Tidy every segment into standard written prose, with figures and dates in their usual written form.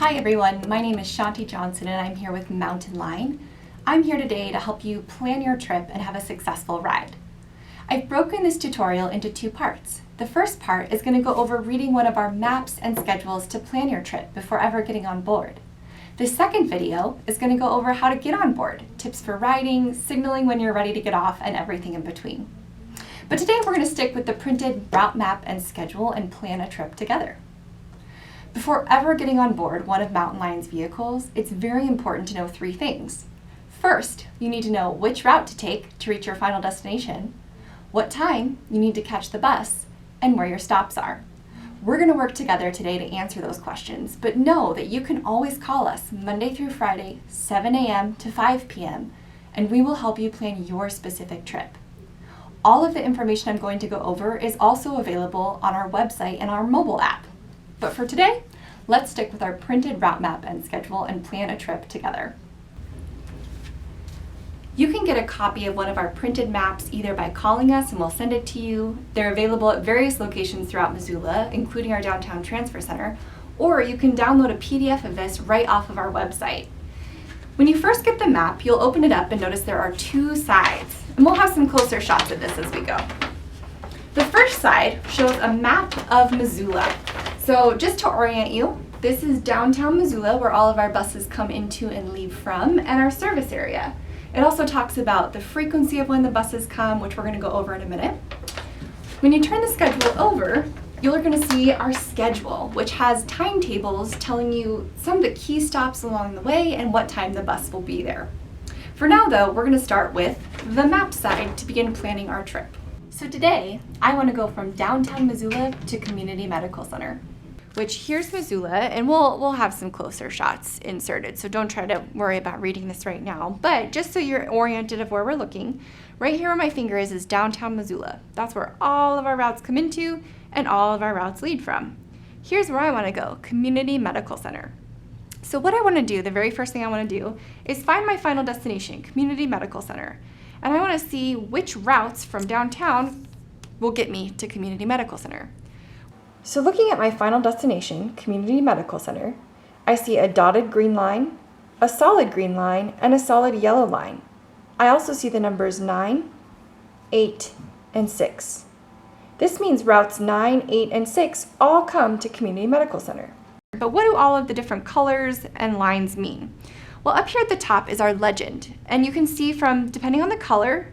Hi everyone, my name is Shanti Johnson and I'm here with Mountain Line. I'm here today to help you plan your trip and have a successful ride. I've broken this tutorial into two parts. The first part is going to go over reading one of our maps and schedules to plan your trip before ever getting on board. The second video is going to go over how to get on board, tips for riding, signaling when you're ready to get off, and everything in between. But today we're going to stick with the printed route map and schedule and plan a trip together. Before ever getting on board one of Mountain Line's vehicles, it's very important to know three things. First, you need to know which route to take to reach your final destination, what time you need to catch the bus, and where your stops are. We're going to work together today to answer those questions, but know that you can always call us Monday through Friday, 7 a.m. to 5 p.m., and we will help you plan your specific trip. All of the information I'm going to go over is also available on our website and our mobile app. But for today, let's stick with our printed route map and schedule and plan a trip together. You can get a copy of one of our printed maps either by calling us and we'll send it to you. They're available at various locations throughout Missoula, including our downtown transfer center, or you can download a PDF of this right off of our website. When you first get the map, you'll open it up and notice there are two sides, and we'll have some closer shots of this as we go. The first side shows a map of Missoula. So just to orient you, this is downtown Missoula where all of our buses come into and leave from, and our service area. It also talks about the frequency of when the buses come, which we're going to go over in a minute. When you turn the schedule over, you're going to see our schedule, which has timetables telling you some of the key stops along the way and what time the bus will be there. For now though, we're going to start with the map side to begin planning our trip. So today, I want to go from downtown Missoula to Community Medical Center. Which here's Missoula, and we'll have some closer shots inserted, so don't try to worry about reading this right now. But just so you're oriented of where we're looking, right here where my finger is downtown Missoula. That's where all of our routes come into and all of our routes lead from. Here's where I want to go, Community Medical Center. So what I want to do, the very first thing I want to do, is find my final destination, Community Medical Center. And I want to see which routes from downtown will get me to Community Medical Center. So looking at my final destination, Community Medical Center, I see a dotted green line, a solid green line, and a solid yellow line. I also see the numbers 9, 8, and 6. This means routes 9, 8, and 6 all come to Community Medical Center. But what do all of the different colors and lines mean? Well, up here at the top is our legend, and you can see from, depending on the color,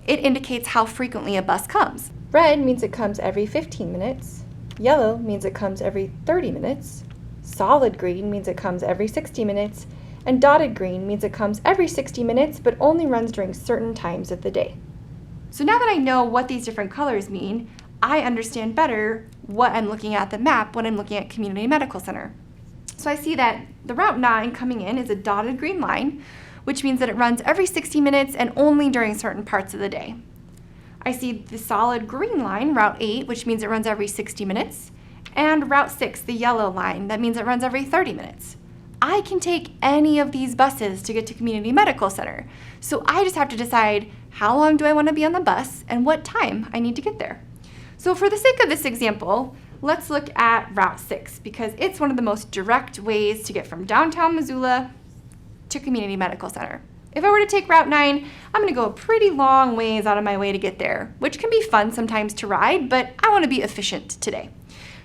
it indicates how frequently a bus comes. Red means it comes every 15 minutes. Yellow means it comes every 30 minutes, solid green means it comes every 60 minutes, and dotted green means it comes every 60 minutes but only runs during certain times of the day. So now that I know what these different colors mean, I understand better what I'm looking at the map when I'm looking at Community Medical Center. So I see that the Route 9 coming in is a dotted green line, which means that it runs every 60 minutes and only during certain parts of the day. I see the solid green line, Route 8, which means it runs every 60 minutes, and Route 6, the yellow line, that means it runs every 30 minutes. I can take any of these buses to get to Community Medical Center, so I just have to decide how long do I want to be on the bus and what time I need to get there. So for the sake of this example, let's look at Route 6 because it's one of the most direct ways to get from downtown Missoula to Community Medical Center. If I were to take Route 9, I'm going to go a pretty long ways out of my way to get there, which can be fun sometimes to ride, but I want to be efficient today.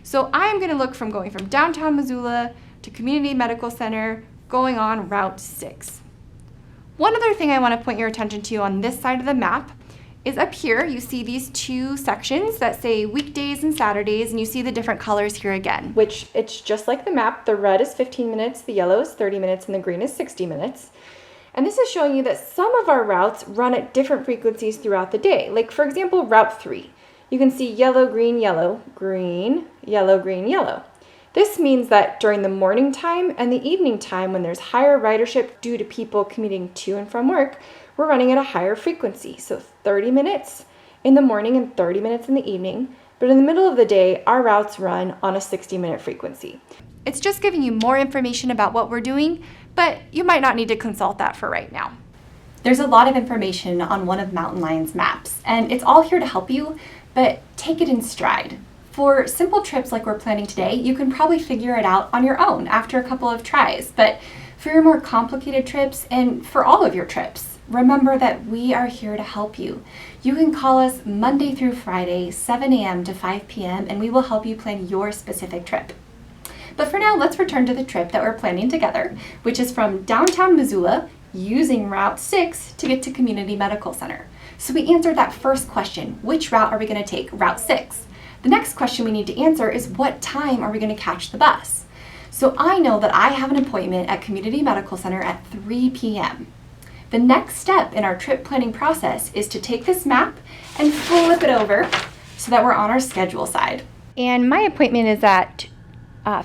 So I'm going to look from going from downtown Missoula to Community Medical Center, going on Route 6. One other thing I want to point your attention to on this side of the map is up here you see these two sections that say weekdays and Saturdays, and you see the different colors here again, which it's just like the map. The red is 15 minutes, the yellow is 30 minutes, and the green is 60 minutes. And this is showing you that some of our routes run at different frequencies throughout the day. Like for example, Route 3. You can see yellow, green, yellow, green, yellow, green, yellow. This means that during the morning time and the evening time when there's higher ridership due to people commuting to and from work, we're running at a higher frequency. So 30 minutes in the morning and 30 minutes in the evening. But in the middle of the day, our routes run on a 60-minute frequency. It's just giving you more information about what we're doing, but you might not need to consult that for right now. There's a lot of information on one of Mountain Line's maps, and it's all here to help you, but take it in stride. For simple trips like we're planning today, you can probably figure it out on your own after a couple of tries. But for your more complicated trips and for all of your trips, remember that we are here to help you. You can call us Monday through Friday, 7 a.m. to 5 p.m., and we will help you plan your specific trip. But for now, let's return to the trip that we're planning together, which is from downtown Missoula using Route 6 to get to Community Medical Center. So we answered that first question, which route are we going to take? Route 6. The next question we need to answer is what time are we going to catch the bus? So I know that I have an appointment at Community Medical Center at 3 p.m. The next step in our trip planning process is to take this map and flip it over so that we're on our schedule side. And my appointment is at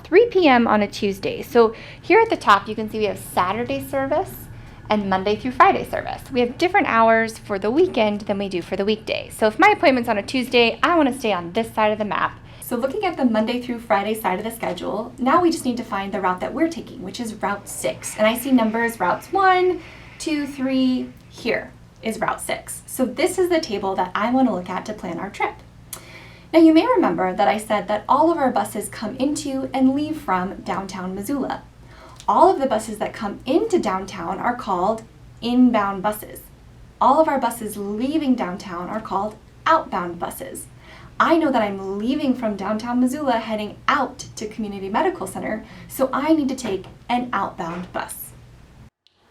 3 p.m. on a Tuesday. So here at the top, you can see we have Saturday service and Monday through Friday service. We have different hours for the weekend than we do for the weekday. So if my appointment's on a Tuesday, I want to stay on this side of the map. So looking at the Monday through Friday side of the schedule, now we just need to find the route that we're taking, which is Route 6. And I see numbers routes 1, 2, 3, here is Route 6. So this is the table that I want to look at to plan our trip. Now you may remember that I said that all of our buses come into and leave from downtown Missoula. All of the buses that come into downtown are called inbound buses. All of our buses leaving downtown are called outbound buses. I know that I'm leaving from downtown Missoula heading out to Community Medical Center, so I need to take an outbound bus.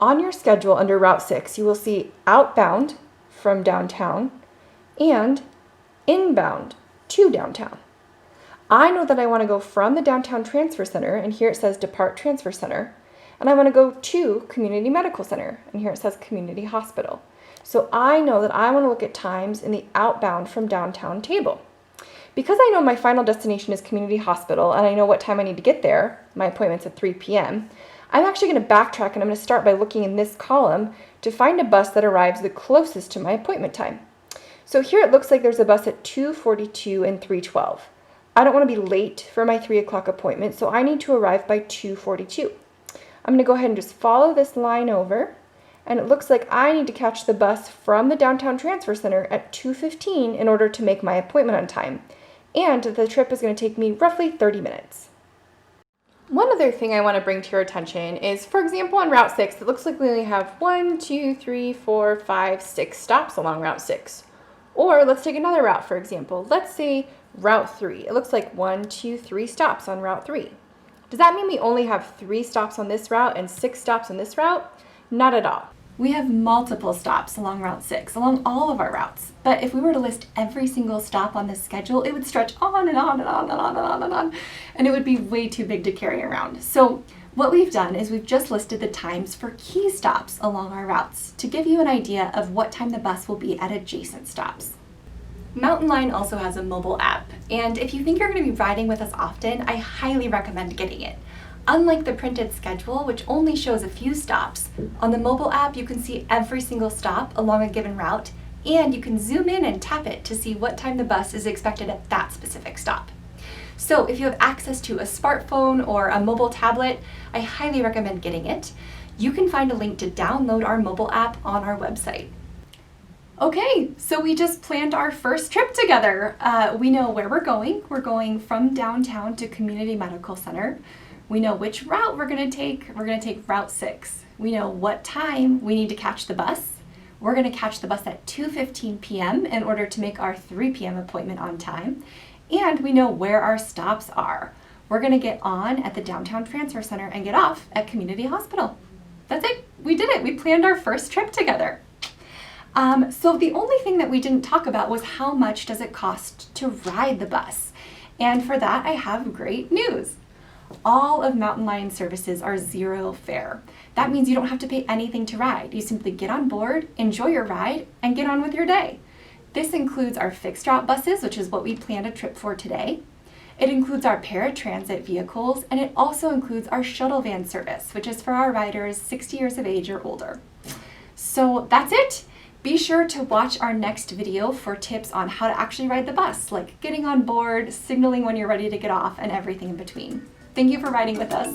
On your schedule under Route 6, you will see outbound from downtown and inbound to downtown. I know that I want to go from the downtown transfer center, and here it says Depart Transfer Center, and I want to go to Community Medical Center, and here it says Community Hospital. So I know that I want to look at times in the outbound from downtown table. Because I know my final destination is Community Hospital, and I know what time I need to get there, my appointment's at 3 p.m., I'm actually going to backtrack, and I'm going to start by looking in this column to find a bus that arrives the closest to my appointment time. So here it looks like there's a bus at 2:42 and 3:12. I don't want to be late for my 3 o'clock appointment, so I need to arrive by 2:42. I'm going to go ahead and just follow this line over, and it looks like I need to catch the bus from the downtown transfer center at 2:15 in order to make my appointment on time. And the trip is going to take me roughly 30 minutes. One other thing I want to bring to your attention is, for example, on Route 6, it looks like we only have 1, 2, 3, 4, 5, 6 stops along Route 6. Or let's take another route, for example. Let's say Route 3. It looks like 1, 2, 3 stops on Route 3. Does that mean we only have 3 stops on this route and 6 stops on this route? Not at all. We have multiple stops along Route 6, along all of our routes. But if we were to list every single stop on this schedule, it would stretch on and on and on and on and on and on, and it would be way too big to carry around. So what we've done is we've just listed the times for key stops along our routes to give you an idea of what time the bus will be at adjacent stops. Mountain Line also has a mobile app, and if you think you're going to be riding with us often, I highly recommend getting it. Unlike the printed schedule, which only shows a few stops, on the mobile app you can see every single stop along a given route, and you can zoom in and tap it to see what time the bus is expected at that specific stop. So if you have access to a smartphone or a mobile tablet, I highly recommend getting it. You can find a link to download our mobile app on our website. Okay, so we just planned our first trip together. We know where we're going. We're going from downtown to Community Medical Center. We know which route we're going to take. We're going to take Route 6. We know what time we need to catch the bus. We're going to catch the bus at 2:15 p.m. in order to make our 3 p.m. appointment on time. And we know where our stops are. We're going to get on at the downtown transfer center and get off at Community Hospital. That's it. We did it. We planned our first trip together. So the only thing that we didn't talk about was how much does it cost to ride the bus. And for that, I have great news. All of Mountain Line services are zero fare. That means you don't have to pay anything to ride. You simply get on board, enjoy your ride, and get on with your day. This includes our fixed route buses, which is what we planned a trip for today. It includes our paratransit vehicles, and it also includes our shuttle van service, which is for our riders 60 years of age or older. So that's it. Be sure to watch our next video for tips on how to actually ride the bus, like getting on board, signaling when you're ready to get off, and everything in between. Thank you for riding with us.